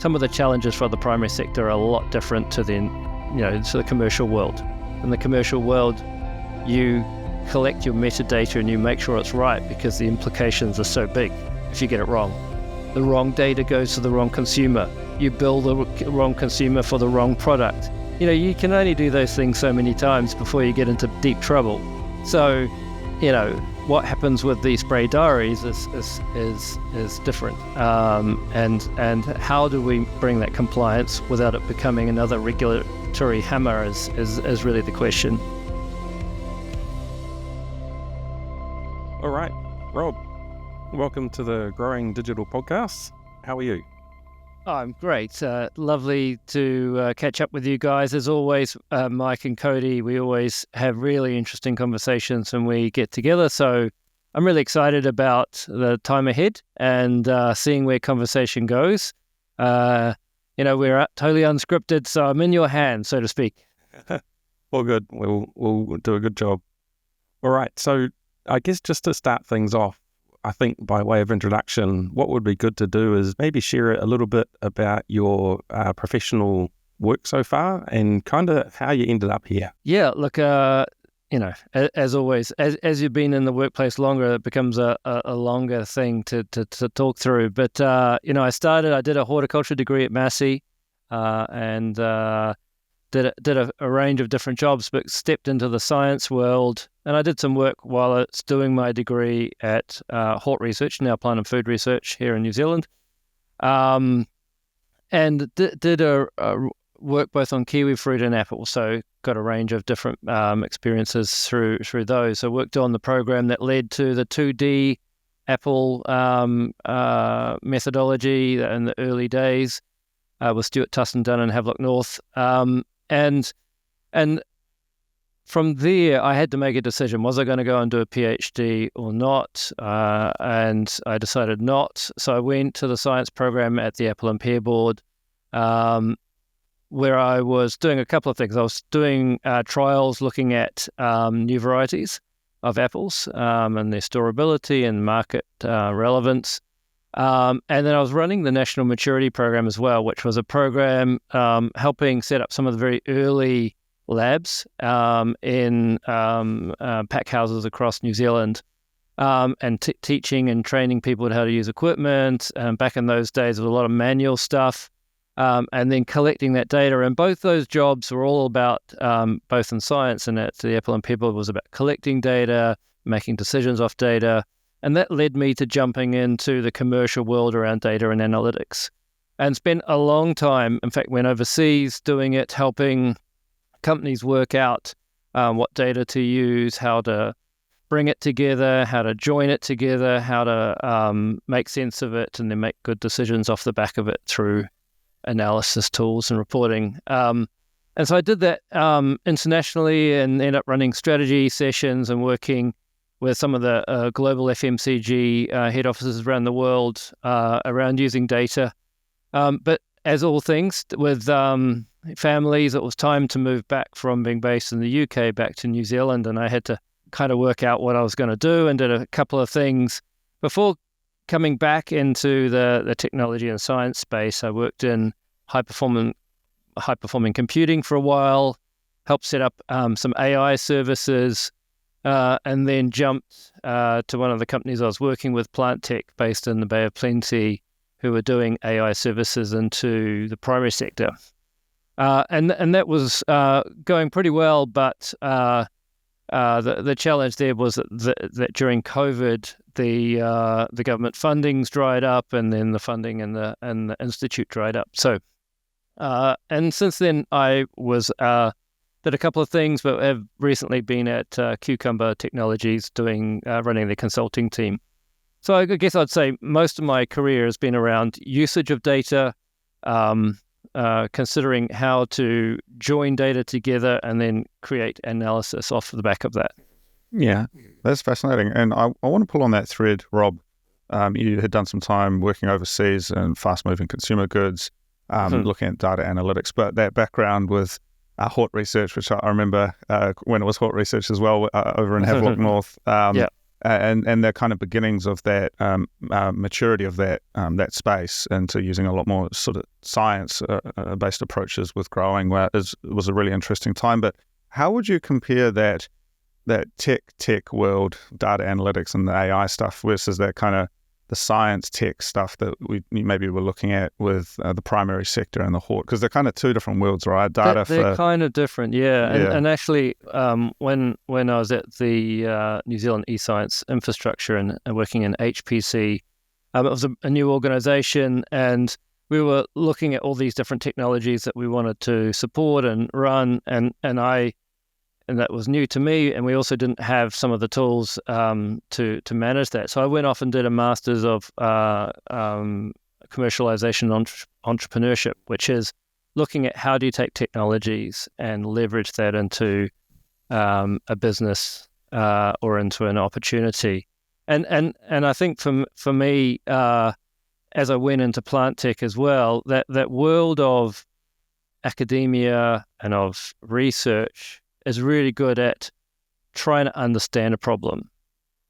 some of the challenges for the primary sector are a lot different to the commercial world. In the commercial world, you collect your metadata and you make sure it's right because the implications are so big if you get it wrong. The wrong data goes to the wrong consumer. You bill the wrong consumer for the wrong product. You can only do those things so many times before you get into deep trouble. So, what happens with these spray diaries is different. And how do we bring that compliance without it becoming another regulatory hammer is really the question. All right, Rob, welcome to the Growing Digital Podcast. How are you? I'm great. Lovely to catch up with you guys. As always, Mike and Cody, we always have really interesting conversations when we get together. So I'm really excited about the time ahead and seeing where conversation goes. We're totally unscripted, so I'm in your hands, so to speak. All good. We'll do a good job. All right. So I guess just to start things off, I think by way of introduction, what would be good to do is maybe share a little bit about your professional work so far and kind of how you ended up here. Yeah, look, as always, as you've been in the workplace longer, it becomes a longer thing to talk through. But, I did a horticulture degree at Massey and did a range of different jobs, but stepped into the science world. And I did some work while I was doing my degree at Hort Research, now Plant and Food Research here in New Zealand. And did a work both on kiwi fruit and apple. So got a range of different experiences through those. So worked on the program that led to the 2D apple methodology in the early days with Stuart Tustin Dunn and Havelock North. And from there, I had to make a decision. Was I going to go and do a PhD or not? And I decided not. So I went to the science program at the Apple and Pear Board, where I was doing a couple of things. I was doing trials looking at new varieties of apples and their storability and market relevance. And then I was running the National Maturity Program as well, which was a program helping set up some of the very early labs in pack houses across New Zealand and teaching and training people how to use equipment. Back in those days, there was a lot of manual stuff and then collecting that data. And both those jobs were all about, both in science and at the Apple and Pear Board, was about collecting data, making decisions off data. And that led me to jumping into the commercial world around data and analytics and spent a long time, in fact, went overseas doing it, helping companies work out what data to use, how to bring it together, how to join it together, how to make sense of it, and then make good decisions off the back of it through analysis tools and reporting. And so I did that internationally and ended up running strategy sessions and working with some of the global FMCG head offices around the world around using data. But as all things with families, it was time to move back from being based in the UK back to New Zealand, and I had to kind of work out what I was going to do and did a couple of things. Before coming back into the technology and science space, I worked in high-performing computing for a while, helped set up some AI services, and then jumped to one of the companies I was working with, Plant Tech, based in the Bay of Plenty, who were doing AI services into the primary sector. And that was going pretty well, but the challenge there was that during COVID, the government funding's dried up, and then the funding and the institute dried up. So, and since then, I was did a couple of things, but have recently been at Cucumber Technologies running the consulting team. So I guess I'd say most of my career has been around usage of data, considering how to join data together and then create analysis off the back of that. Yeah, that's fascinating. And I want to pull on that thread, Rob. You had done some time working overseas in fast-moving consumer goods, looking at data analytics, but that background with Hort Research, which I remember when it was Hort Research as well, over in Havelock North. and the kind of beginnings of that maturity of that space into using a lot more sort of science based approaches with growing, was a really interesting time. But how would you compare that tech world, data analytics and the AI stuff versus that kind of the science tech stuff that we maybe were looking at with the primary sector and the hort? Because they're kind of two different worlds, right? They're kind of different, yeah. And actually, when I was at the New Zealand eScience Infrastructure and working in HPC, it was a new organisation, and we were looking at all these different technologies that we wanted to support and run, and that was new to me, and we also didn't have some of the tools to manage that. So I went off and did a master's of commercialization entrepreneurship, which is looking at how do you take technologies and leverage that into a business or into an opportunity. And I think for me, as I went into plant tech as well, that world of academia and of research is really good at trying to understand a problem.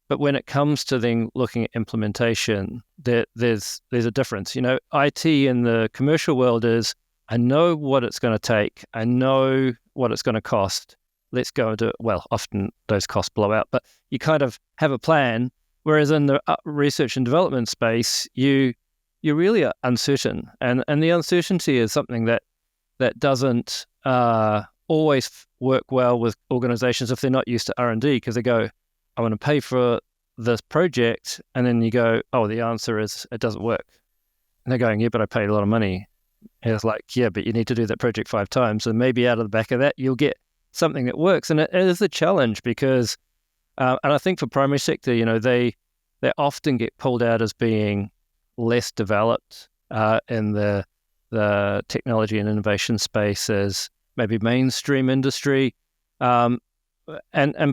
But when it comes to then looking at implementation, there's a difference. You know, IT in the commercial world is, I know what it's going to take. I know what it's going to cost. Let's go and do it. Well, often those costs blow out, but you kind of have a plan. Whereas in the research and development space, you really are uncertain. And the uncertainty is something that doesn't always work well with organizations if they're not used to R&D, because they go, I want to pay for this project, and then you go, oh, the answer is it doesn't work. And they're going, yeah, but I paid a lot of money. And it's like, yeah, but you need to do that project 5 times, and maybe out of the back of that you'll get something that works. And it is a challenge because, and I think for primary sector, you know, they often get pulled out as being less developed in the technology and innovation space as maybe mainstream industry. And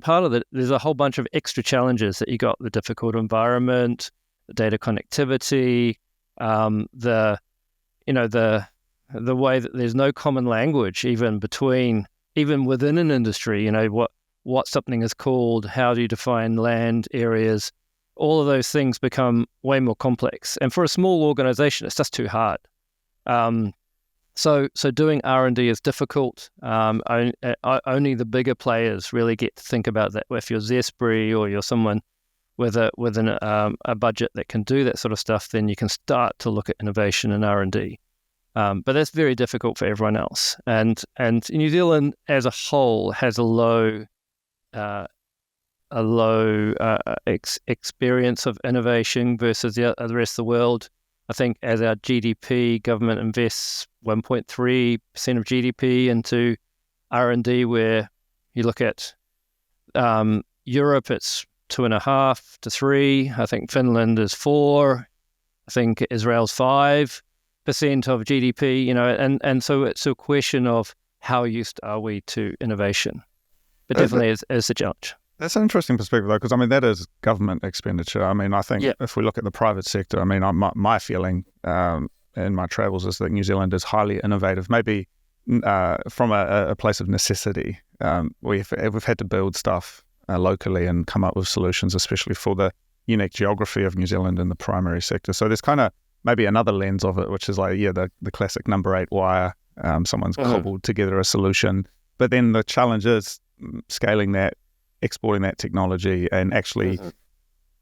part of it, there's a whole bunch of extra challenges that you got: the difficult environment, the data connectivity, the way that there's no common language even within an industry. You know, what something is called, how do you define land areas? All of those things become way more complex. And for a small organization, it's just too hard. So doing R&D is difficult. Only the bigger players really get to think about that. If you're Zespri or you're someone with a budget that can do that sort of stuff, then you can start to look at innovation and R&D. But that's very difficult for everyone else. And New Zealand as a whole has a low experience of innovation versus the rest of the world. I think as our GDP, government invests 1.3% of GDP into R&D, where you look at Europe, it's 2.5 to 3. I think Finland is 4. I think Israel's 5% of GDP. You know, and so it's a question of how used are we to innovation. But definitely is a challenge. That's an interesting perspective, though, because, I mean, that is government expenditure. I mean, I think if we look at the private sector, I mean, my feeling in my travels is that New Zealand is highly innovative, maybe from a place of necessity. We've had to build stuff locally and come up with solutions, especially for the unique geography of New Zealand in the primary sector. So there's kind of maybe another lens of it, which is like, the classic number 8 wire. Someone's cobbled together a solution. But then the challenge is scaling that, exporting that technology, and actually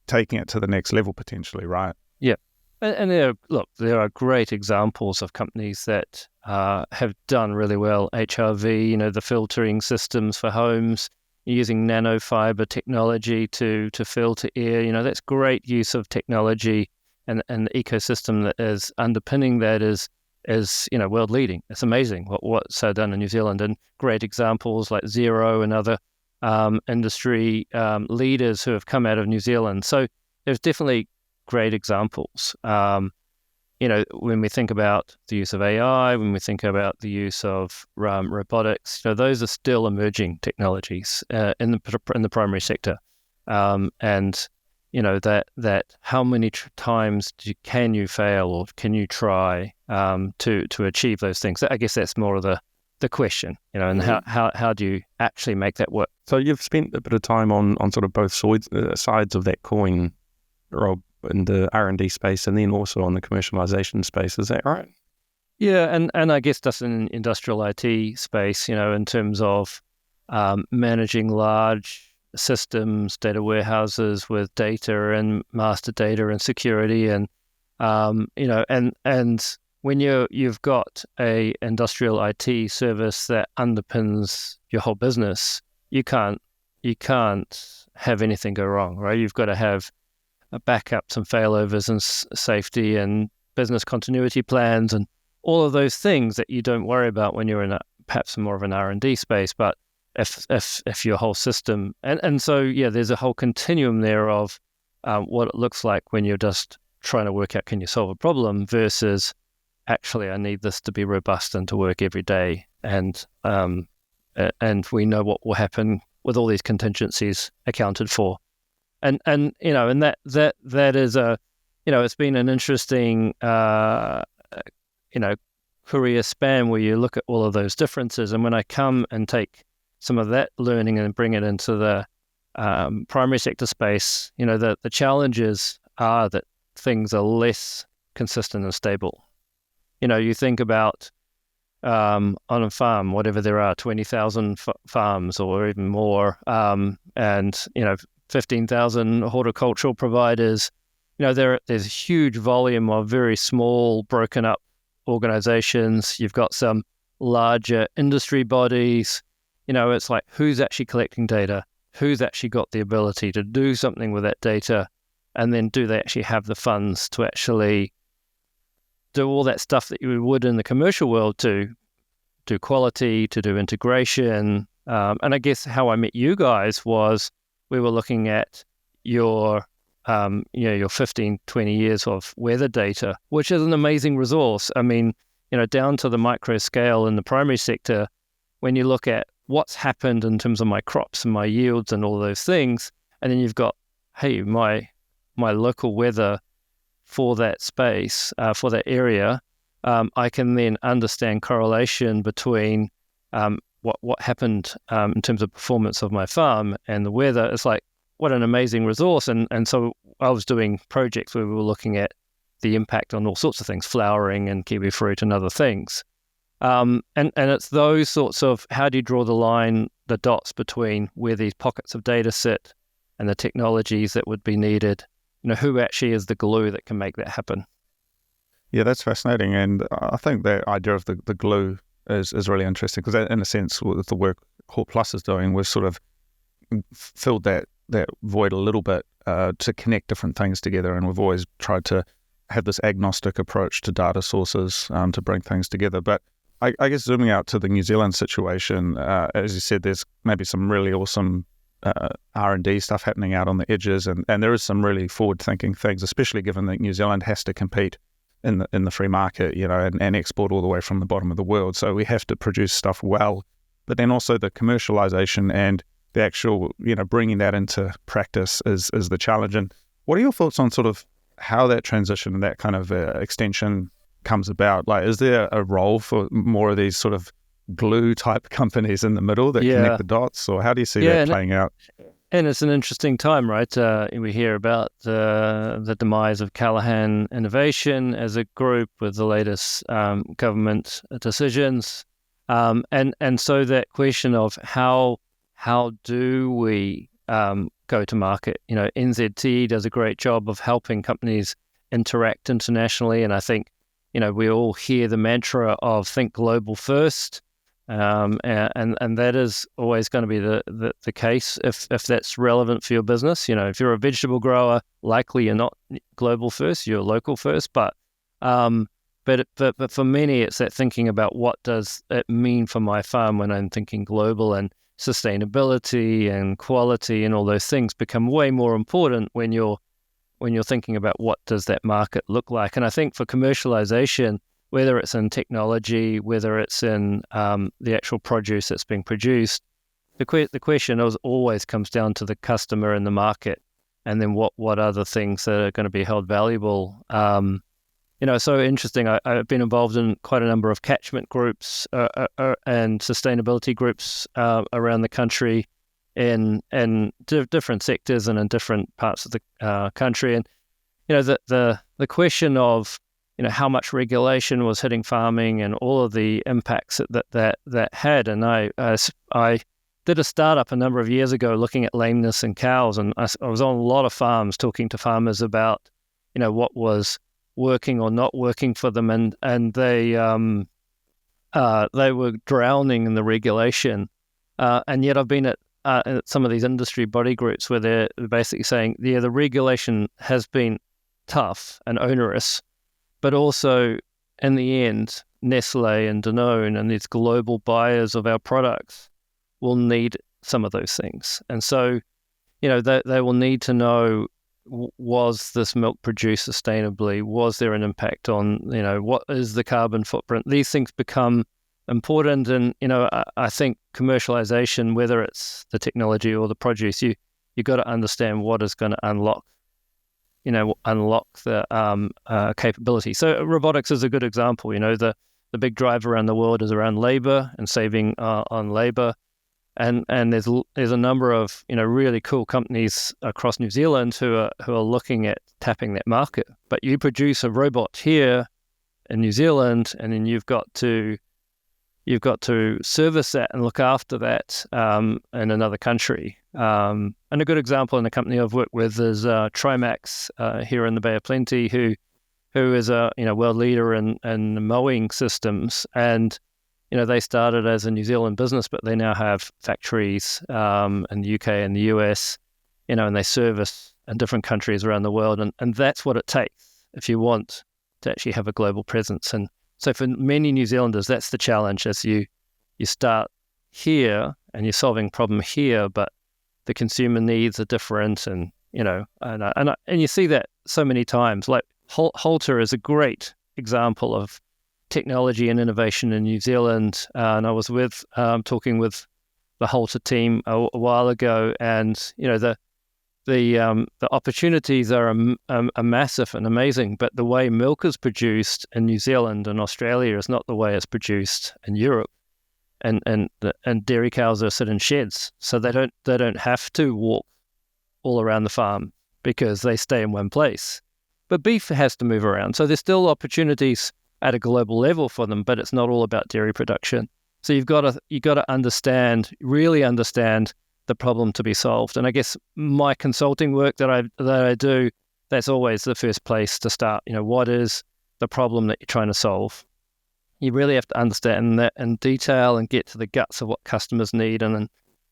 taking it to the next level potentially, right? Yeah. And there are great examples of companies that have done really well. HRV, you know, the filtering systems for homes, using nanofiber technology to filter air. You know, that's great use of technology, and the ecosystem that is underpinning that is you know, world leading. It's amazing what's done in New Zealand, and great examples like Xero and other industry leaders who have come out of New Zealand. So there's definitely great examples. You know, when we think about the use of AI, when we think about the use of robotics, you know, those are still emerging technologies in the primary sector. And you know, that how many times can you fail, or can you try to achieve those things? I guess that's more of the the question, and how do you actually make that work? So you've spent a bit of time on sort of both sides of that coin, Rob, in the R&D space and then also on the commercialization space. Is that right? Yeah, and I guess just in industrial IT space, in terms of managing large systems, data warehouses with data and master data and security, and and when you've got a industrial IT service that underpins your whole business, you can't have anything go wrong, right? You've got to have backups and failovers and safety and business continuity plans and all of those things that you don't worry about when you're in perhaps more of an R&D space. But if your whole system and so there's a whole continuum there of what it looks like when you're just trying to work out, can you solve a problem, versus actually I need this to be robust and to work every day, and we know what will happen with all these contingencies accounted for, and that is a it's been an interesting career span where you look at all of those differences. And when I come and take some of that learning and bring it into the primary sector space, the challenges are that things are less consistent and stable. You think about on a farm, whatever there are, 20,000 farms or even more, and 15,000 horticultural providers. There's a huge volume of very small, broken up organizations. You've got some larger industry bodies. It's like, who's actually collecting data? Who's actually got the ability to do something with that data? And then do they actually have the funds to actually do all that stuff that you would in the commercial world, to do quality, to do integration? And I guess how I met you guys was we were looking at your 15, 20 years of weather data, which is an amazing resource. I mean, down to the micro scale in the primary sector, when you look at what's happened in terms of my crops and my yields and all those things, and then you've got, hey, my local weather for that space, for that area, I can then understand correlation between what happened in terms of performance of my farm and the weather. It's like, what an amazing resource. And so I was doing projects where we were looking at the impact on all sorts of things, flowering and kiwi fruit and other things. And it's those sorts of, how do you draw the dots between where these pockets of data sit and the technologies that would be needed? Who actually is the glue that can make that happen? Yeah, that's fascinating. And I think that idea of the glue is really interesting, because in a sense, with the work Hort Plus is doing, we've sort of filled that void a little bit to connect different things together. And we've always tried to have this agnostic approach to data sources to bring things together. But I guess zooming out to the New Zealand situation, as you said, there's maybe some really awesome R&D stuff happening out on the edges, and there is some really forward-thinking things, especially given that New Zealand has to compete in the free market, and export all the way from the bottom of the world. So we have to produce stuff well, but then also the commercialization and the actual, bringing that into practice is the challenge. And what are your thoughts on sort of how that transition and that kind of extension comes about? Like, is there a role for more of these sort of glue type companies in the middle that connect the dots, or how do you see that playing out? And it's an interesting time, right? We hear about the demise of Callaghan Innovation as a group with the latest government decisions, and so that question of how do we go to market? NZT does a great job of helping companies interact internationally, and I think we all hear the mantra of think global first. And that is always going to be the case if that's relevant for your business. If you're a vegetable grower, likely you're not global first, you're local first. But for many, it's that thinking about what does it mean for my farm when I'm thinking global, and sustainability and quality and all those things become way more important when you're thinking about what does that market look like. And I think for commercialization, whether it's in technology, whether it's in the actual produce that's being produced, the question always comes down to the customer and the market, and then what are the things that are going to be held valuable so interesting. I've been involved in quite a number of catchment groups and sustainability groups around the country in different sectors and in different parts of the country. And, the question of, how much regulation was hitting farming and all of the impacts that had. And I did a startup a number of years ago looking at lameness in cows, and I was on a lot of farms talking to farmers about, what was working or not working for them, and they were drowning in the regulation, and yet I've been at some of these industry body groups where they're basically saying, the regulation has been tough and onerous, but also in the end, Nestle and Danone and these global buyers of our products will need some of those things, and so they will need to know, was this milk produced sustainably? Was there an impact on, what is the carbon footprint? These things become important. And, I think commercialization, whether it's the technology or the produce, you got to understand what is going to unlock the capability. So robotics is a good example. The big drive around the world is around labor and saving on labor. And there's a number of really cool companies across New Zealand who are looking at tapping that market. But you produce a robot here in New Zealand, and then you've got to service that and look after that in another country. And a good example in the company I've worked with is Trimax here in the Bay of Plenty, who is a world leader in mowing systems. And they started as a New Zealand business, but they now have factories in the UK and the US, and they service in different countries around the world. And that's what it takes if you want to actually have a global presence. And so for many New Zealanders, that's the challenge, as you start here and you're solving a problem here, but the consumer needs are different. And, and you see that so many times. Like Halter is a great example of technology and innovation in New Zealand, and I was talking with the Halter team a while ago, and the opportunities are massive and amazing, but the way milk is produced in New Zealand and Australia is not the way it's produced in Europe, and dairy cows are sit in sheds, so they don't have to walk all around the farm because they stay in one place. But beef has to move around, so there's still opportunities at a global level for them, but it's not all about dairy production. So you've got to really understand the problem to be solved. And I guess my consulting work that I do, that's always the first place to start. What is the problem that you're trying to solve? You really have to understand that in detail and get to the guts of what customers need. And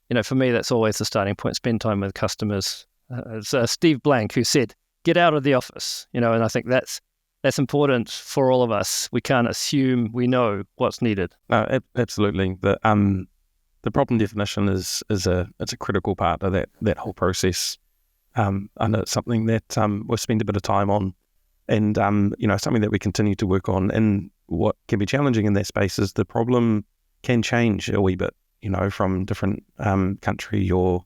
then, for me, that's always the starting point. Spend time with customers. It's Steve Blank who said, "Get out of the office." And I think that's important for all of us. We can't assume we know what's needed. No, absolutely. The problem definition is a critical part of that whole process. And it's something that we've spent a bit of time on, and something that we continue to work on. And what can be challenging in that space is the problem can change a wee bit, from different country or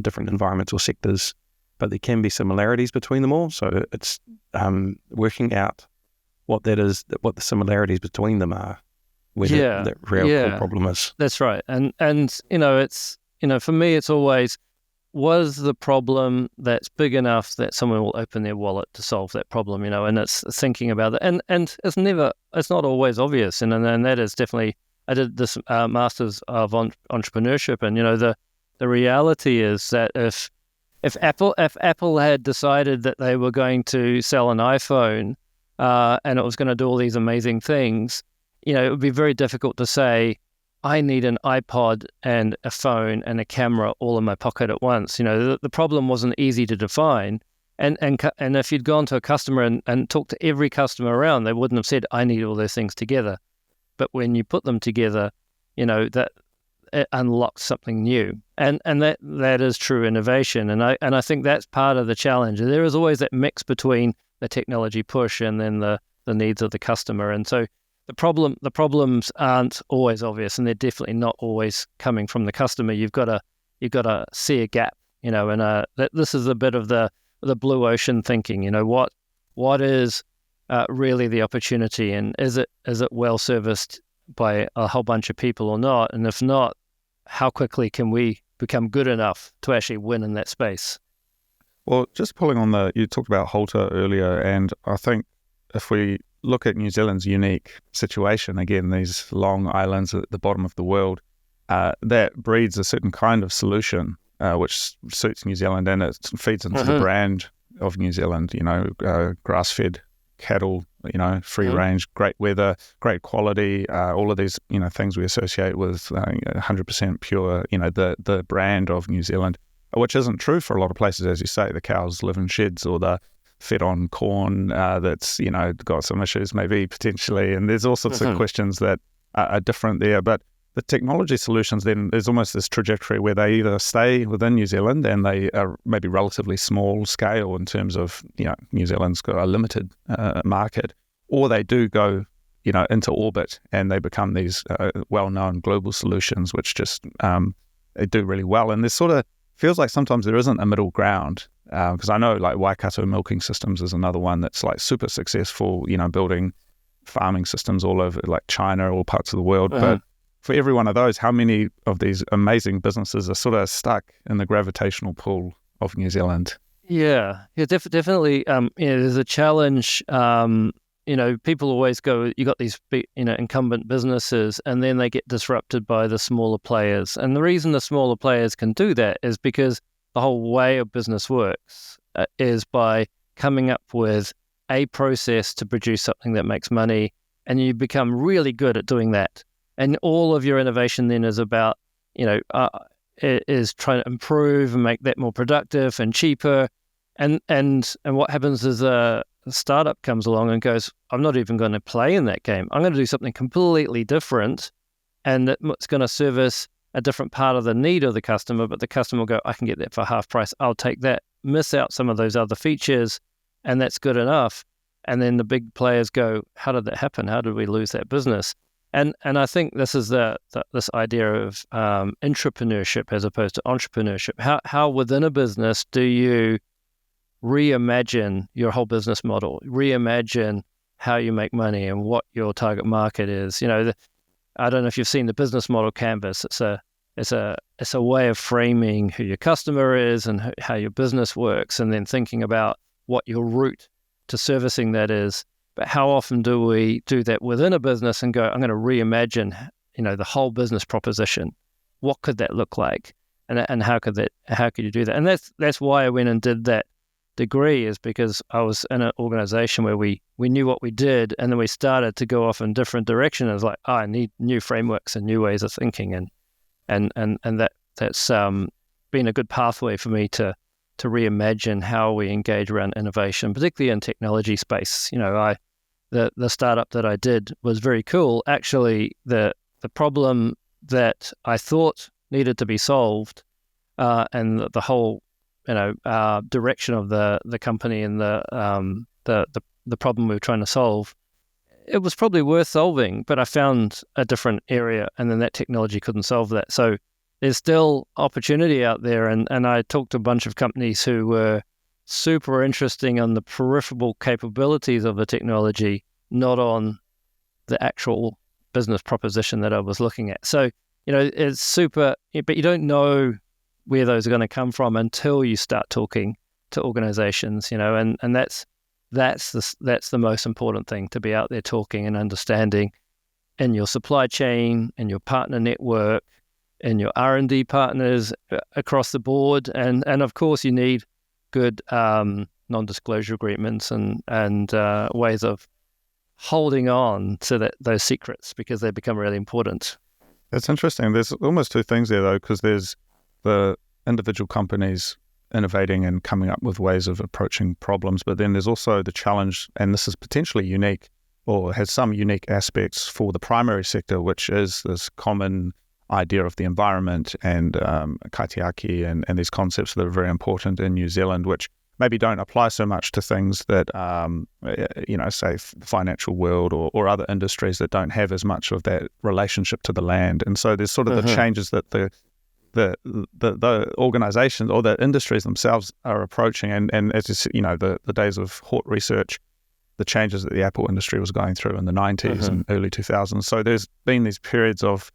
different environmental sectors. But there can be similarities between them all. So it's working out what the similarities between them are, where the real core problem is. That's right. And it's for me, it's always, was the problem that's big enough that someone will open their wallet to solve that problem, and it's thinking about it. And it's not always obvious. And that is definitely, I did this Masters of Entrepreneurship, and the reality is that if Apple had decided that they were going to sell an iPhone and it was going to do all these amazing things, it would be very difficult to say, I need an iPod and a phone and a camera all in my pocket at once. The problem wasn't easy to define. And if you'd gone to a customer and talked to every customer around, they wouldn't have said, I need all those things together. But when you put them together, that it unlocks something new. And that is true innovation. And I think that's part of the challenge. There is always that mix between the technology push and then the needs of the customer. And so the problems aren't always obvious, and they're definitely not always coming from the customer. You've got to see a gap, and this is a bit of the blue ocean thinking. What is really the opportunity, and is it well serviced by a whole bunch of people or not? And if not, how quickly can we become good enough to actually win in that space? Well, just pulling on you talked about Halter earlier, and I think if we look at New Zealand's unique situation, again, these long islands at the bottom of the world, that breeds a certain kind of solution which suits New Zealand, and it feeds into the brand of New Zealand, grass-fed cattle, free range, great weather, great quality, all of these, things we associate with 100% pure, the brand of New Zealand, which isn't true for a lot of places, as you say. The cows live in sheds, or they're fed on corn that's, got some issues maybe potentially, and there's all sorts of questions that are different there. But the technology solutions, then there's almost this trajectory where they either stay within New Zealand and they are maybe relatively small scale in terms of, New Zealand's got a limited market, or they do go, into orbit and they become these well-known global solutions, which just they do really well. And this sort of feels like sometimes there isn't a middle ground, because I know like Waikato Milking Systems is another one that's like super successful, building farming systems all over like China, all parts of the world. But for every one of those, how many of these amazing businesses are sort of stuck in the gravitational pull of New Zealand? Yeah, definitely. There's a challenge. People always go, you got these big, incumbent businesses, and then they get disrupted by the smaller players. And the reason the smaller players can do that is because the whole way of business works is by coming up with a process to produce something that makes money, and you become really good at doing that. And all of your innovation then is about, is trying to improve and make that more productive and cheaper. And what happens is a startup comes along and goes, I'm not even going to play in that game. I'm going to do something completely different, and it's going to service a different part of the need of the customer, but the customer will go, I can get that for half price. I'll take that, miss out some of those other features, and that's good enough. And then the big players go, how did that happen? How did we lose that business? And I think this is this idea of intrapreneurship as opposed to entrepreneurship. How within a business do you reimagine your whole business model, reimagine how you make money and what your target market is? I don't know if you've seen the business model canvas. It's a way of framing who your customer is and how your business works, and then thinking about what your route to servicing that is. But how often do we do that within a business and go, I'm going to reimagine, the whole business proposition? What could that look like? And how could you do that? And that's why I went and did that degree, is because I was in an organization where we knew what we did, and then we started to go off in different directions. It was like, I need new frameworks and new ways of thinking, and that's been a good pathway for me to reimagine how we engage around innovation, particularly in technology space. The startup that I did was very cool. Actually, the problem that I thought needed to be solved, and the whole direction of the company and the problem we were trying to solve, it was probably worth solving, but I found a different area, and then that technology couldn't solve that. So there's still opportunity out there, and I talked to a bunch of companies who were super interesting on the peripheral capabilities of the technology, not on the actual business proposition that I was looking at. So, it's super, but you don't know where those are going to come from until you start talking to organizations, and that's the most important thing, to be out there talking and understanding in your supply chain, in your partner network, in your R&D partners across the board. And of course you need good non-disclosure agreements and ways of holding on to those secrets, because they become really important. That's interesting. There's almost two things there, though, because there's the individual companies innovating and coming up with ways of approaching problems, but then there's also the challenge, and this is potentially unique or has some unique aspects for the primary sector, which is this common idea of the environment and kaitiaki and these concepts that are very important in New Zealand, which maybe don't apply so much to things that, say the financial world or other industries that don't have as much of that relationship to the land. And so there's sort of the changes that the organizations or the industries themselves are approaching. And as you see, the days of Hort research, the changes that the Apple industry was going through in the 90s and early 2000s. So there's been these periods of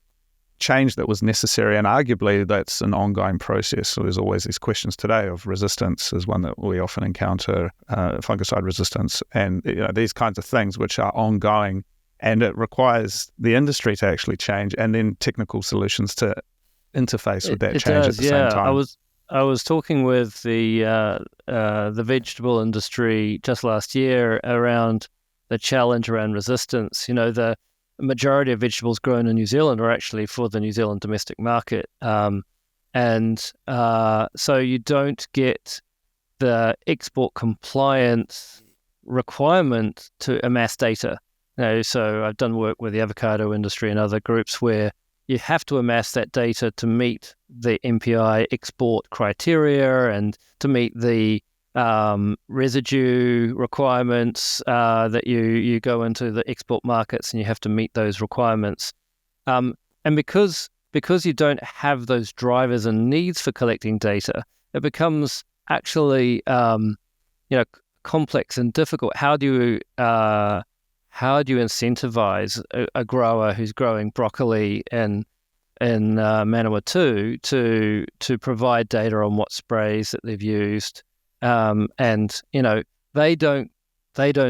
change that was necessary, and arguably that's an ongoing process. So there's always these questions today of resistance is one that we often encounter, fungicide resistance, and these kinds of things which are ongoing, and it requires the industry to actually change and then technical solutions to interface with that change at the same time. I was talking with the vegetable industry just last year around the challenge around resistance. The majority of vegetables grown in New Zealand are actually for the New Zealand domestic market. So you don't get the export compliance requirement to amass data. So I've done work with the avocado industry and other groups where you have to amass that data to meet the MPI export criteria and to meet the residue requirements that you go into the export markets, and you have to meet those requirements. And because you don't have those drivers and needs for collecting data, it becomes actually complex and difficult. How do you incentivize a grower who's growing broccoli in Manawatu to provide data on what sprays that they've used? And they don't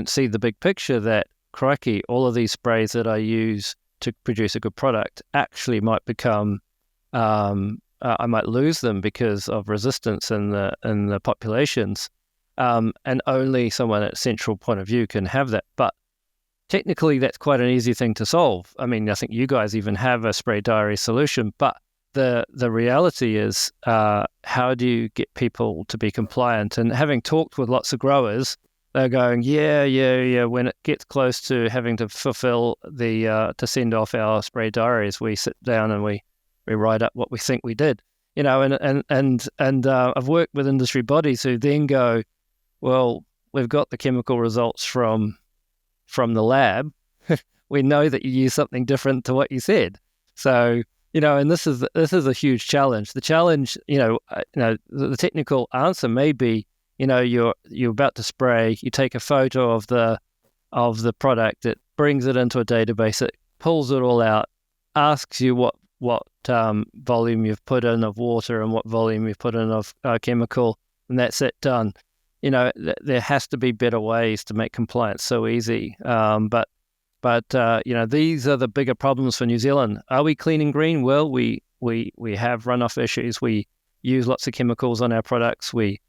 see the big picture that, crikey, all of these sprays that I use to produce a good product actually might become I might lose them because of resistance in the populations, and only someone at central point of view can have that. But technically, that's quite an easy thing to solve. I mean, I think you guys even have a spray diary solution, but the reality is, how do you get people to be compliant? And having talked with lots of growers, they're going, yeah. When it gets close to having to fulfill to send off our spray diaries, we sit down and we write up what we think we did. And I've worked with industry bodies who then go, well, we've got the chemical results from the lab. We know that you use something different to what you said. So, and this is a huge challenge. The challenge, the technical answer may be, you're about to spray, you take a photo of the product, it brings it into a database, it pulls it all out, asks you what volume you've put in of water and what volume you've put in of chemical, and that's it, done. There has to be better ways to make compliance so easy. But these are the bigger problems for New Zealand. Are we clean and green? Well, we have runoff issues. We use lots of chemicals on our products. We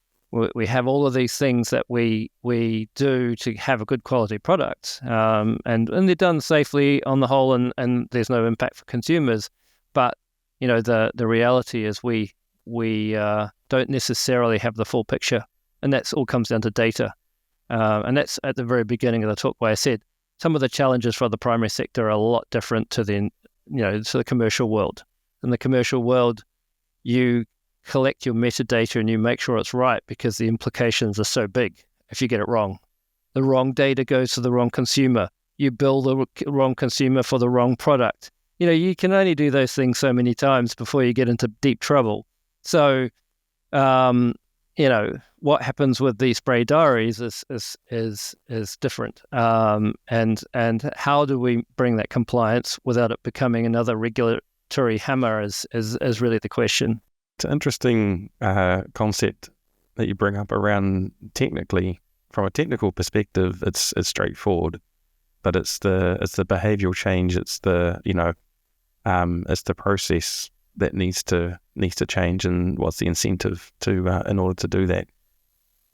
have all of these things that we do to have a good quality product. And they're done safely on the whole, and there's no impact for consumers. But the reality is we don't necessarily have the full picture, and that's all comes down to data. And that's at the very beginning of the talk where I said some of the challenges for the primary sector are a lot different to the commercial world. In the commercial world, you collect your metadata and you make sure it's right because the implications are so big. If you get it wrong, the wrong data goes to the wrong consumer. You bill the wrong consumer for the wrong product. You can only do those things so many times before you get into deep trouble. So, what happens with these spray diaries is different. And how do we bring that compliance without it becoming another regulatory hammer is really the question. It's an interesting concept that you bring up around technically. From a technical perspective, it's straightforward, but it's the behavioural change. It's the process that needs to change, and what's the incentive to in order to do that.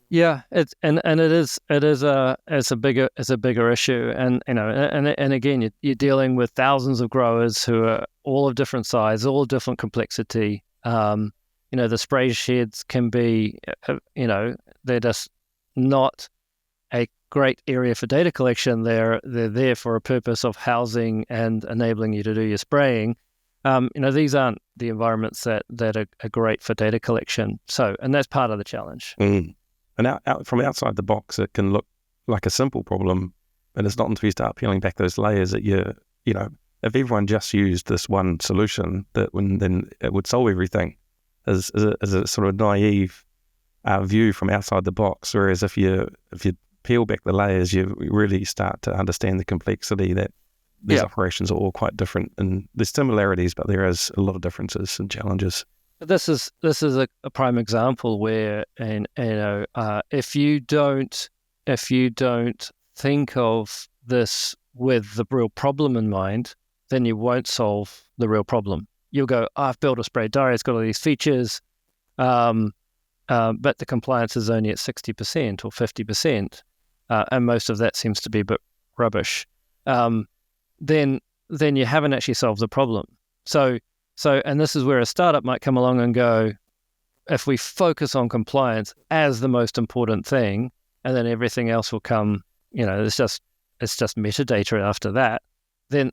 Yeah, it's a bigger issue, and again you're dealing with thousands of growers who are all of different size, all different complexity. The spray sheds can be, they're just not a great area for data collection. They're there for a purpose of housing and enabling you to do your spraying. These aren't the environments that are great for data collection. So, and that's part of the challenge. And out from outside the box, it can look like a simple problem, and it's not until you start peeling back those layers that if everyone just used this one solution, then it would solve everything. As a sort of naive view from outside the box. Whereas if you're peel back the layers, you really start to understand the complexity that these operations are all quite different, and there's similarities, but there is a lot of differences and challenges. This is a prime example where, and if you don't think of this with the real problem in mind, then you won't solve the real problem. You'll go, I've built a spray dryer, it's got all these features, but the compliance is only at 60% or 50%, and most of that seems to be a bit rubbish. Then you haven't actually solved the problem. So, and this is where a startup might come along and go, if we focus on compliance as the most important thing, and then everything else will come, it's just metadata after that, then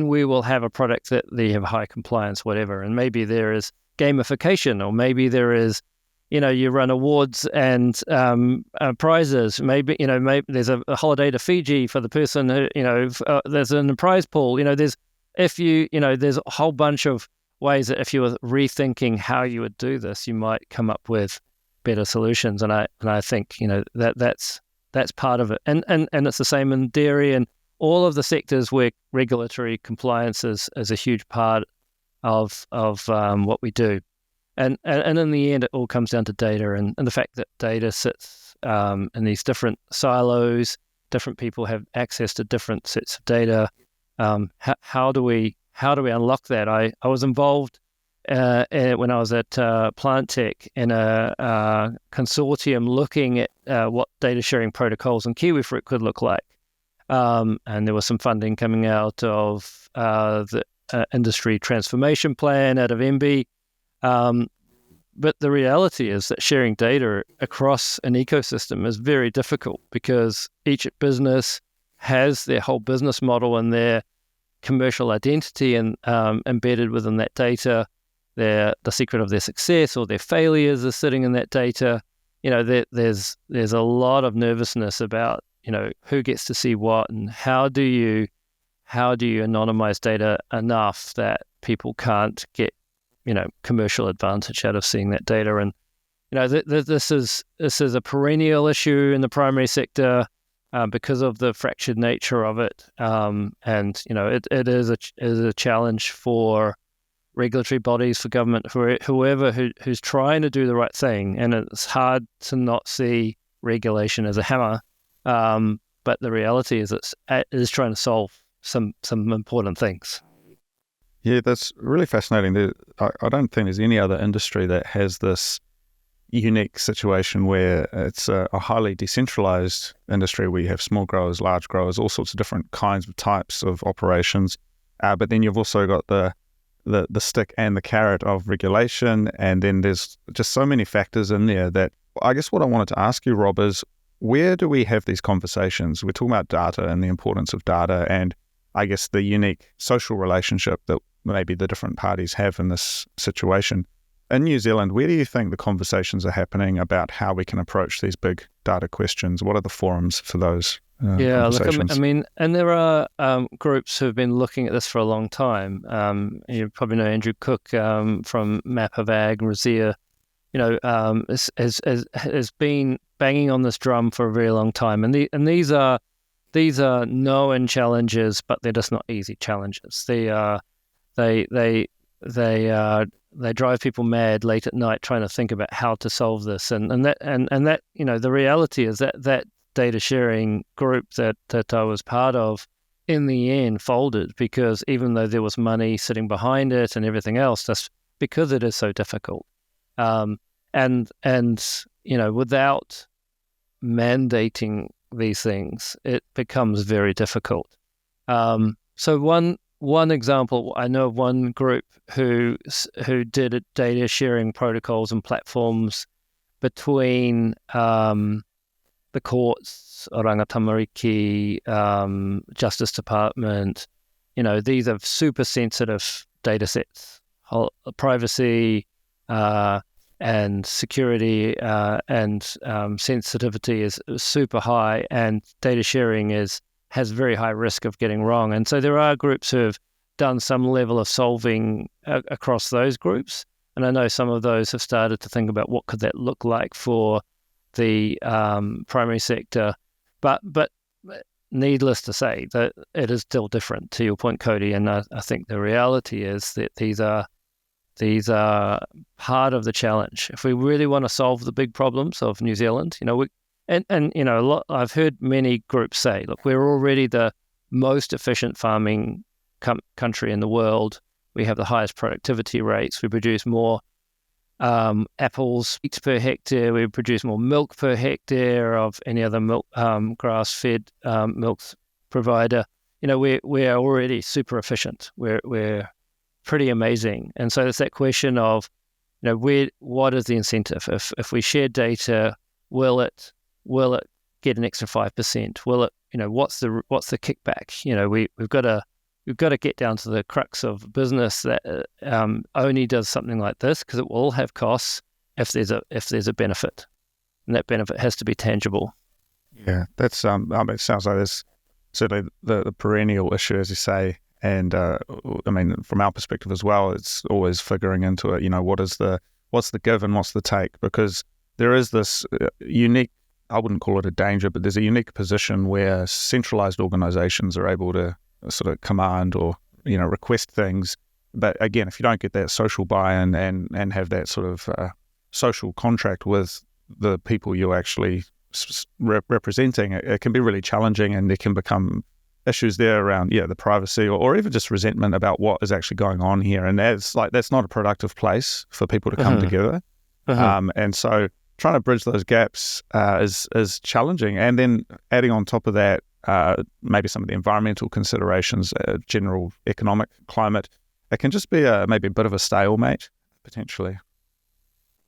we will have a product that they have high compliance, whatever. And maybe there is gamification, or maybe there is, you run awards and prizes. Maybe there's a holiday to Fiji for the person who, there's a prize pool. There's a whole bunch of ways that if you were rethinking how you would do this, you might come up with better solutions. And I think that's part of it. And it's the same in dairy and all of the sectors where regulatory compliance is a huge part of what we do. And in the end, it all comes down to data and the fact that data sits in these different silos. Different people have access to different sets of data. How do we unlock that? I was involved when I was at Plant Tech in a consortium looking at what data sharing protocols in kiwifruit could look like. And there was some funding coming out of the industry transformation plan out of MB. But the reality is that sharing data across an ecosystem is very difficult because each business has their whole business model and their commercial identity and embedded within that data. The secret of their success or their failures is sitting in that data. There's a lot of nervousness about who gets to see what and how do you anonymize data enough that people can't get commercial advantage out of seeing that data. And this is a perennial issue in the primary sector because of the fractured nature of it. It is a challenge for regulatory bodies, for government, for whoever who's trying to do the right thing. And it's hard to not see regulation as a hammer. But the reality is it is trying to solve some important things. Yeah, that's really fascinating. I don't think there's any other industry that has this unique situation where it's a highly decentralized industry where you have small growers, large growers, all sorts of different kinds of types of operations. But then you've also got the stick and the carrot of regulation. And then there's just so many factors in there that I guess what I wanted to ask you, Rob, is where do we have these conversations? We're talking about data and the importance of data and I guess the unique social relationship that maybe the different parties have in this situation. In New Zealand, where do you think the conversations are happening about how we can approach these big data questions? What are the forums for those conversations? Look, I mean, and there are groups who have been looking at this for a long time. You probably know Andrew Cook from Map of Ag, Razia, has been banging on this drum for a very long time. And these are known challenges, but they're just not easy challenges. They drive people mad late at night trying to think about how to solve this, and that the reality is that data sharing group that I was part of in the end folded because even though there was money sitting behind it and everything else, that's because it is so difficult, and without mandating these things, it becomes very difficult. So one example, I know of one group who did data sharing protocols and platforms between the courts, Orangatamariki, Justice Department. These are super sensitive data sets, privacy and security and sensitivity is super high, and data sharing has very high risk of getting wrong. And so there are groups who have done some level of solving across those groups. And I know some of those have started to think about what could that look like for the primary sector. but needless to say that it is still different, to your point, Cody. And I think the reality is that these are part of the challenge. If we really want to solve the big problems of New Zealand, I've heard many groups say, look, we're already the most efficient farming country in the world. We have the highest productivity rates. We produce more apples per hectare. We produce more milk per hectare of any other milk, grass-fed milk provider. We are already super efficient. We're pretty amazing. And so it's that question of, what is the incentive? If we share data, will it get an extra 5%? Will it, what's the kickback? We've got to get down to the crux of business that only does something like this because it will have costs if there's a benefit, and that benefit has to be tangible. Yeah, that's it sounds like there's certainly the perennial issue, as you say, and from our perspective as well, it's always figuring into it. What's the give and what's the take, because there is this unique, I wouldn't call it a danger, but there's a unique position where centralized organizations are able to sort of command or request things, but again, if you don't get that social buy-in and have that sort of social contract with the people you're actually representing, it can be really challenging, and there can become issues there around the privacy or even just resentment about what is actually going on here, and that's not a productive place for people to come together. And so trying to bridge those gaps is challenging, and then adding on top of that maybe some of the environmental considerations, general economic climate, it can just be maybe a bit of a stalemate potentially.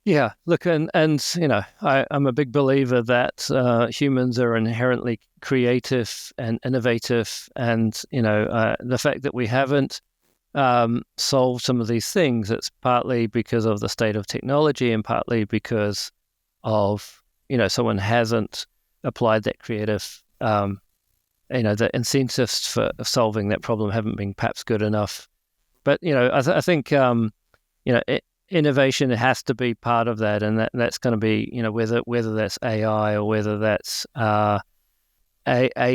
Yeah, look, and I'm a big believer that humans are inherently creative and innovative, and the fact that we haven't solved some of these things, it's partly because of the state of technology and partly because of someone hasn't applied that creative the incentives for solving that problem haven't been perhaps good enough. But I think innovation has to be part of that, and that's going to be whether that's AI or whether that's a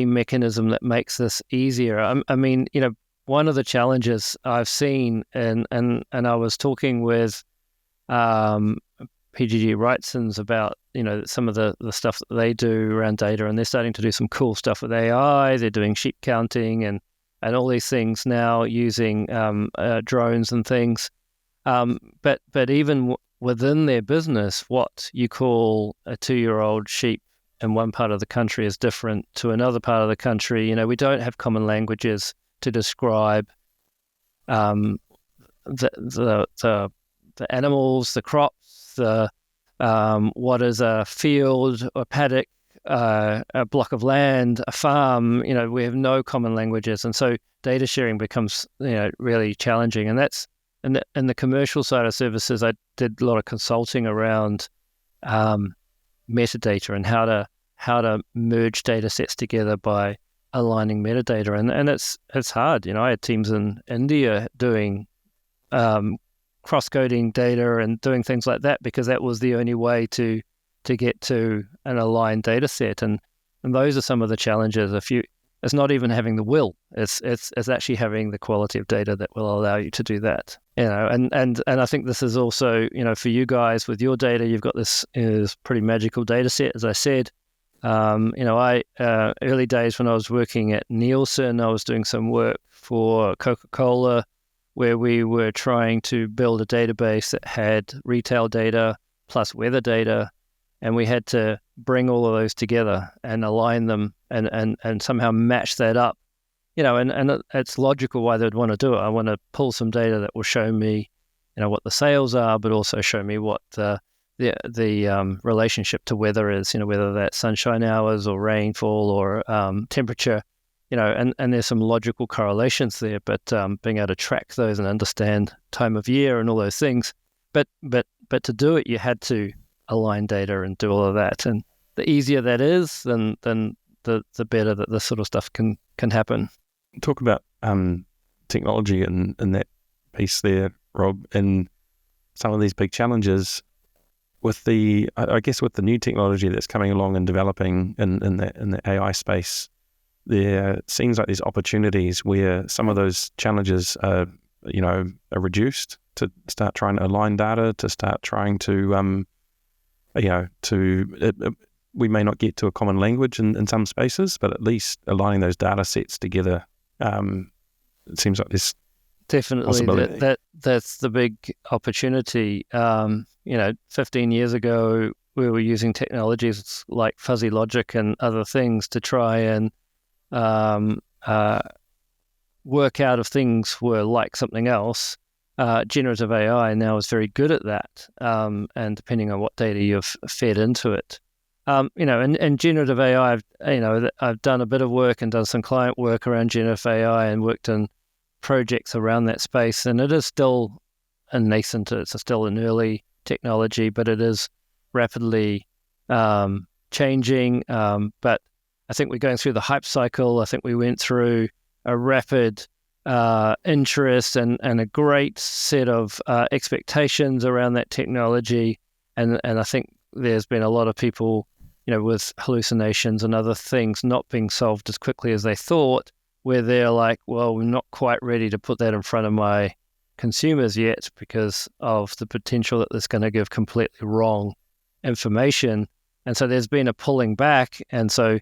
mechanism that makes this easier. One of the challenges I've seen, and I was talking with PGG Wrightson's about some of the stuff that they do around data, and they're starting to do some cool stuff with AI. They're doing sheep counting and all these things now using drones and things. But even within their business, what you call a 2-year-old sheep in one part of the country is different to another part of the country. We don't have common languages to describe the animals, the crops, what is a field, a paddock, a block of land, a farm. We have no common languages, and so data sharing becomes really challenging. And that's in the commercial side of services. I did a lot of consulting around metadata and how to merge data sets together by aligning metadata, and it's hard. I had teams in India doing cross-coding data and doing things like that because that was the only way to get to an aligned data set. And those are some of the challenges. It's not even having the will. It's actually having the quality of data that will allow you to do that. And I think this is also, for you guys with your data, you've got this pretty magical data set, as I said. I early days when I was working at Nielsen, I was doing some work for Coca-Cola, where we were trying to build a database that had retail data plus weather data, and we had to bring all of those together and align them and somehow match that up. And it's logical why they'd want to do it. I want to pull some data that will show me, what the sales are, but also show me what the relationship to weather is, whether that's sunshine hours or rainfall or temperature. And there's some logical correlations there, but being able to track those and understand time of year and all those things. But to do it, you had to align data and do all of that. And the easier that is, then the better that this sort of stuff can happen. Talk about technology and that piece there, Rob, and some of these big challenges. with I guess with the new technology that's coming along and developing in the AI space, there seems like there's opportunities where some of those challenges are reduced, to start trying to align data, to start trying to we may not get to a common language in some spaces, but at least aligning those data sets together. It seems like there's definitely that's the big opportunity. 15 years ago, we were using technologies like fuzzy logic and other things to try and work out if things were like something else. Generative AI now is very good at that, and depending on what data you've fed into it. And generative AI, I've done a bit of work and done some client work around generative AI and worked in projects around that space, and it is still it's still an early technology, but it is rapidly changing. But I think we're going through the hype cycle. I think we went through a rapid interest and a great set of expectations around that technology. And I think there's been a lot of people, with hallucinations and other things not being solved as quickly as they thought, where they're like, well, we're not quite ready to put that in front of my consumers yet because of the potential that it's going to give completely wrong information. And so there's been a pulling back. And so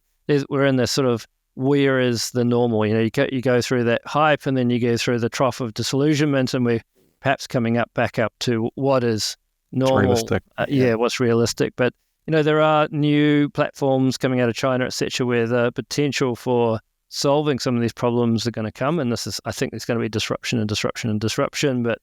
we're in this sort of, where is the normal? You go through that hype, and then you go through the trough of disillusionment, and we're perhaps coming back up to what is normal. Realistic. What's realistic. But, there are new platforms coming out of China, et cetera, where the potential for solving some of these problems are going to come. And I think there's going to be disruption, but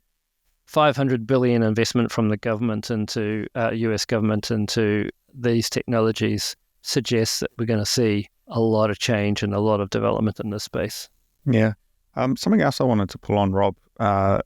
500 billion investment from the government into US government into these technologies suggests that we're going to see a lot of change and a lot of development in this space. Yeah. Something else I wanted to pull on, Rob. I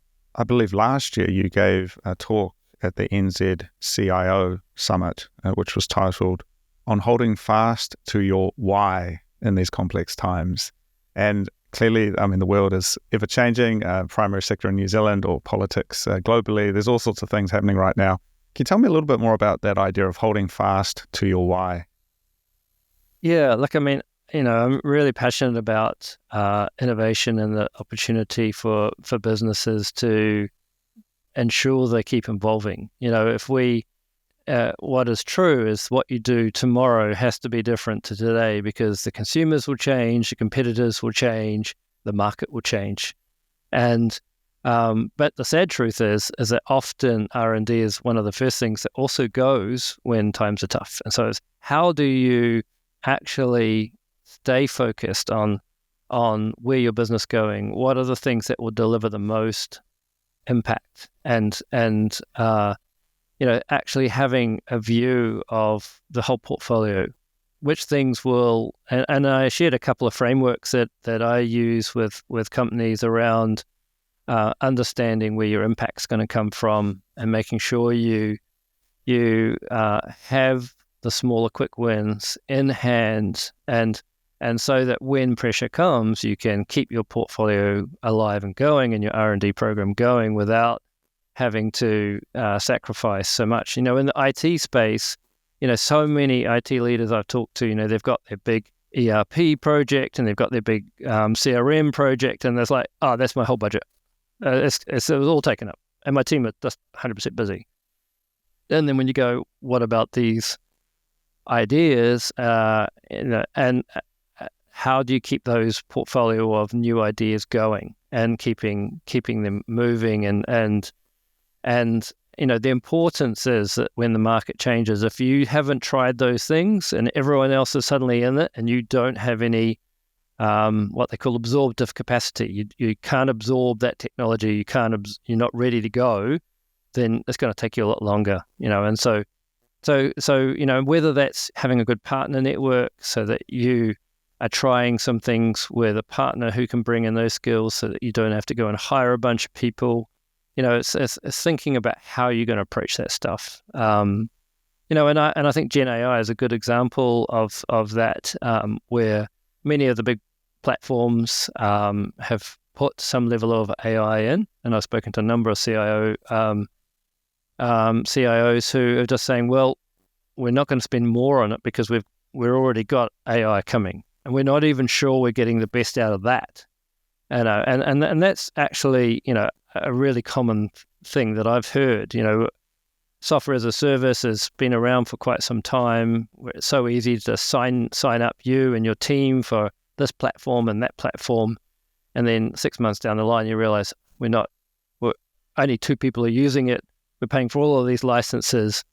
believe last year you gave a talk at the NZ CIO Summit, which was titled "On Holding Fast to Your Why in These Complex Times." And clearly, the world is ever-changing, primary sector in New Zealand or politics globally. There's all sorts of things happening right now. Can you tell me a little bit more about that idea of holding fast to your why? Yeah, I'm really passionate about innovation and the opportunity for businesses to ensure they keep evolving. If what is true is what you do tomorrow has to be different to today, because the consumers will change, the competitors will change, the market will change. And but the sad truth is that often R&D is one of the first things that also goes when times are tough. And so it's, how do you actually stay focused on where your business going? What are the things that will deliver the most impact? And actually having a view of the whole portfolio, which things will, and I shared a couple of frameworks that I use with companies around understanding where your impact's going to come from, and making sure you have the smaller quick wins in hand, and so that when pressure comes, you can keep your portfolio alive and going and your R&D program going without having to sacrifice so much. In the IT space, so many IT leaders I've talked to, they've got their big ERP project and they've got their big CRM project, and there's like, oh, that's my whole budget. It was all taken up, and my team are just 100% busy. And then when you go, what about these ideas? And how do you keep those portfolio of new ideas going and keeping them moving? And the importance is that when the market changes, if you haven't tried those things and everyone else is suddenly in it, and you don't have any what they call absorptive capacity, you can't absorb that technology, you're not ready to go, then it's going to take you a lot longer. And so whether that's having a good partner network so that you are trying some things with a partner who can bring in those skills so that you don't have to go and hire a bunch of people. It's thinking about how you're going to approach that stuff. And I think Gen AI is a good example of that, where many of the big platforms have put some level of AI in, and I've spoken to a number of CIO CIOs who are just saying, well, we're not going to spend more on it because we've already got AI coming, and we're not even sure we're getting the best out of that. And that's actually, a really common thing that I've heard. Software as a service has been around for quite some time. It's so easy to sign up you and your team for this platform and that platform, and then 6 months down the line you realize we're only 2 people are using it. We're paying for all of these licenses.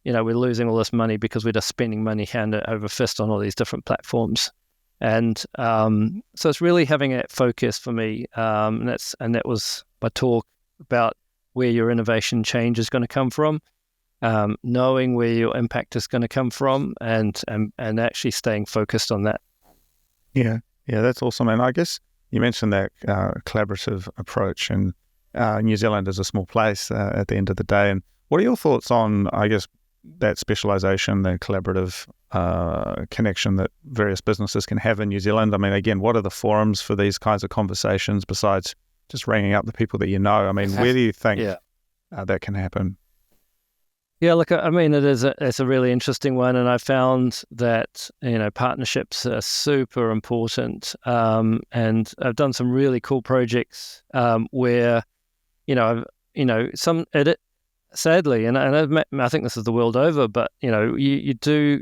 We're losing all this money because we're just spending money hand over fist on all these different platforms. And so it's really having that focus for me. And that was my talk about where your innovation change is going to come from, knowing where your impact is going to come from, and actually staying focused on that. Yeah, that's awesome. And I guess you mentioned that collaborative approach, and New Zealand is a small place at the end of the day. And what are your thoughts on, I guess, that specialization, the collaborative connection that various businesses can have in New Zealand? I mean, again, what are the forums for these kinds of conversations besides just ringing up the people that you know? I mean, where do you think that can happen? Yeah, look, I mean, it's a really interesting one, and I found that partnerships are super important. And I've done some really cool projects where sadly, and I think this is the world over, but you do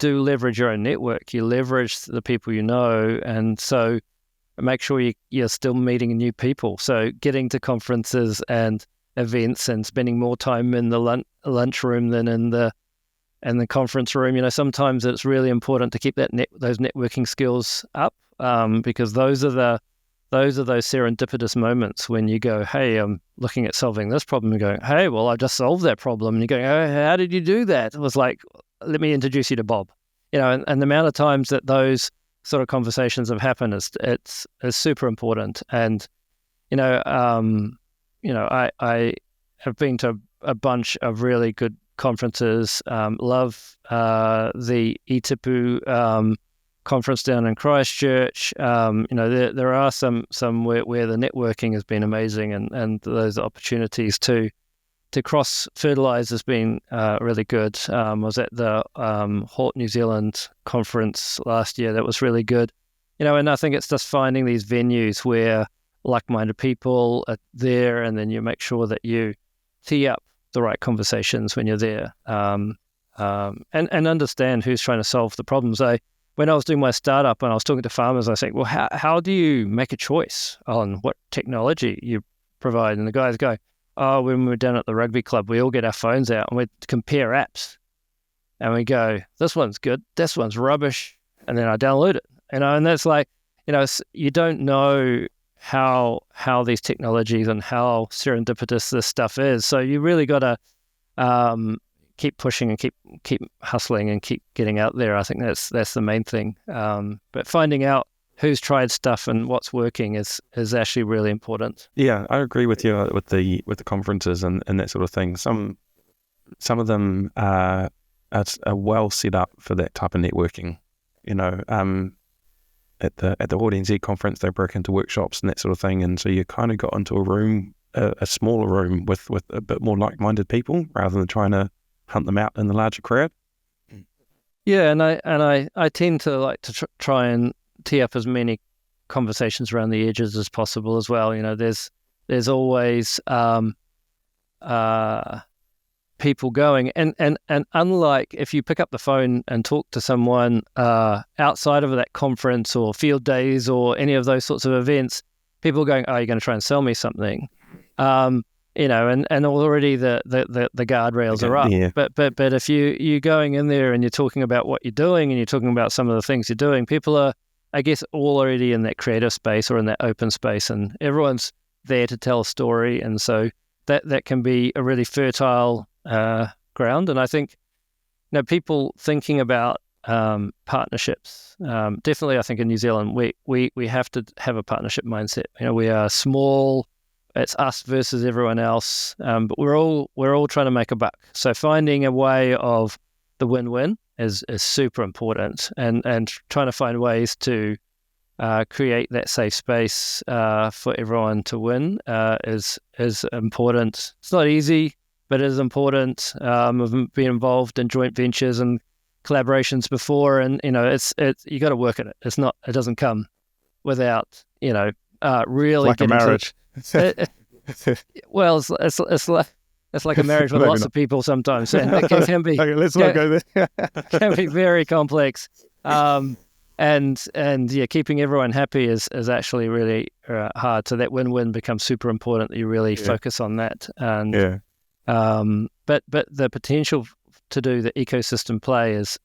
leverage your own network, you leverage the people you know, and so make sure you're still meeting new people. So getting to conferences and events and spending more time in the lunchroom than in the conference room. Sometimes it's really important to keep those networking skills up, because those are those serendipitous moments when you go, hey, I'm looking at solving this problem, and going, hey, well, I just solved that problem, and you go, oh, how did you do that? It was like, let me introduce you to Bob. And the amount of times that those sort of conversations have happened it's super important. And I have been to a bunch of really good conferences. Love the Itipu conference down in Christchurch. There are some where the networking has been amazing, and those opportunities to cross fertilize has been really good. I was at the Hort New Zealand conference last year. That was really good. And I think it's just finding these venues where like-minded people are there, and then you make sure that you tee up the right conversations when you're there, and understand who's trying to solve the problems. When I was doing my startup and I was talking to farmers, I said, well, how do you make a choice on what technology you provide? And the guys go, oh, when we're down at the rugby club, we all get our phones out and we compare apps. And we go, this one's good, this one's rubbish. And then I download it. And that's like, you don't know how these technologies and how serendipitous this stuff is. So you really got to keep pushing and keep hustling and keep getting out there. I think that's the main thing. But finding out who's tried stuff and what's working is actually really important. Yeah, I agree with you with the conferences and that sort of thing. Some of them are well set up for that type of networking. At the Hort NZ conference, they broke into workshops and that sort of thing, and so you kind of got into a room, a smaller room with a bit more like-minded people, rather than trying to hunt them out in the larger crowd. Yeah, and I tend to like to try and tee up as many conversations around the edges as possible as well. There's always people going, and unlike if you pick up the phone and talk to someone outside of that conference or field days or any of those sorts of events, people are going, oh, you're going to try and sell me something. And already the guardrails are up. Yeah. But if you're going in there and you're talking about what you're doing and you're talking about some of the things you're doing, people are, I guess, all already in that creative space or in that open space, and everyone's there to tell a story, and so that can be a really fertile ground. And I think people thinking about partnerships, definitely I think in New Zealand we have to have a partnership mindset. We are small. It's us versus everyone else, but we're all trying to make a buck. So finding a way of the win-win is super important, and trying to find ways to create that safe space for everyone to win is important. It's not easy. but it is important. I've been involved in joint ventures and collaborations before, and it's you got to work at it. It doesn't come without really like a marriage. Well, it's like a marriage with lots of people sometimes, and it can be. Okay, let's not go there. Can be very complex. And keeping everyone happy is actually really hard. So that win-win becomes super important. That you really focus on that. And but the potential to do the ecosystem play is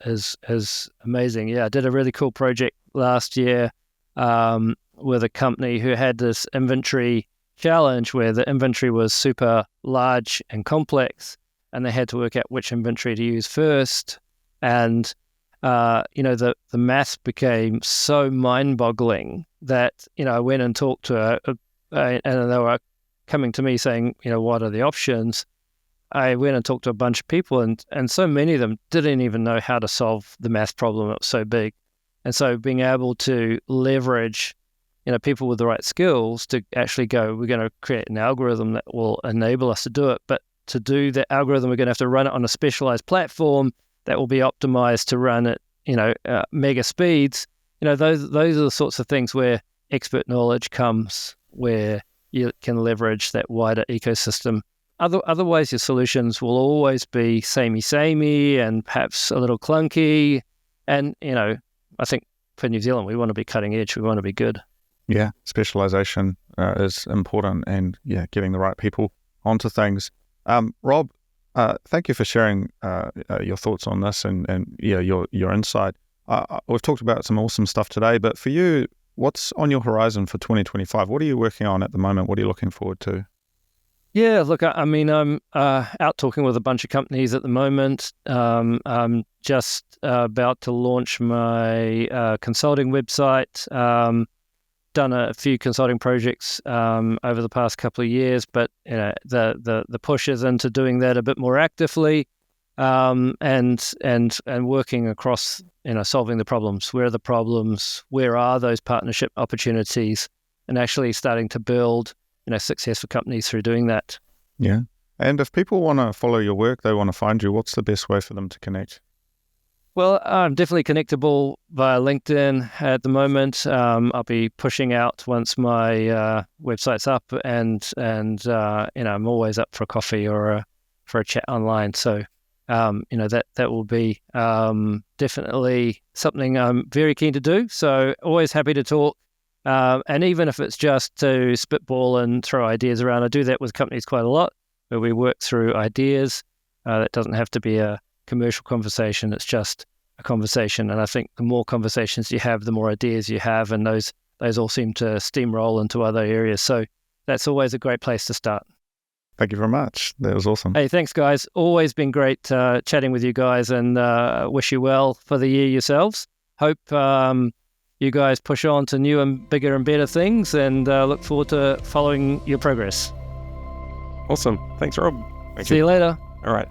amazing. Yeah, I did a really cool project last year with a company who had this inventory challenge where the inventory was super large and complex, and they had to work out which inventory to use first. And the maths became so mind-boggling that I went and talked to and they were coming to me saying, what are the options? I went and talked to a bunch of people, and so many of them didn't even know how to solve the math problem. It was so big. And so being able to leverage people with the right skills to actually go, we're going to create an algorithm that will enable us to do it. But to do the algorithm, we're going to have to run it on a specialized platform that will be optimized to run at, mega speeds. Those are the sorts of things where expert knowledge comes, where you can leverage that wider ecosystem. Otherwise, your solutions will always be samey and perhaps a little clunky. And, I think for New Zealand, we want to be cutting edge. We want to be good. Yeah, specialization is important, and getting the right people onto things. Rob, thank you for sharing your thoughts on this and your insight. We've talked about some awesome stuff today, but for you, what's on your horizon for 2025? What are you working on at the moment? What are you looking forward to? Yeah, look, I'm out talking with a bunch of companies at the moment. I'm just about to launch my consulting website. Done a few consulting projects over the past couple of years, but the push is into doing that a bit more actively, and working across solving the problems. Where are the problems? Where are those partnership opportunities? And actually starting to build successful companies through doing that. Yeah. And if people want to follow your work, they want to find you, what's the best way for them to connect? Well, I'm definitely connectable via LinkedIn at the moment. I'll be pushing out once my website's up, and I'm always up for a coffee or for a chat online. So that will be definitely something I'm very keen to do. So always happy to talk. And even if it's just to spitball and throw ideas around, I do that with companies quite a lot, where we work through ideas. That doesn't have to be a commercial conversation. It's just a conversation. And I think the more conversations you have, the more ideas you have, and those all seem to steamroll into other areas. So that's always a great place to start. Thank you very much. That was awesome. Hey, thanks, guys. Always been great chatting with you guys, and wish you well for the year yourselves. Hope you guys push on to new and bigger and better things, and look forward to following your progress. Awesome. Thanks, Rob. See you later. All right.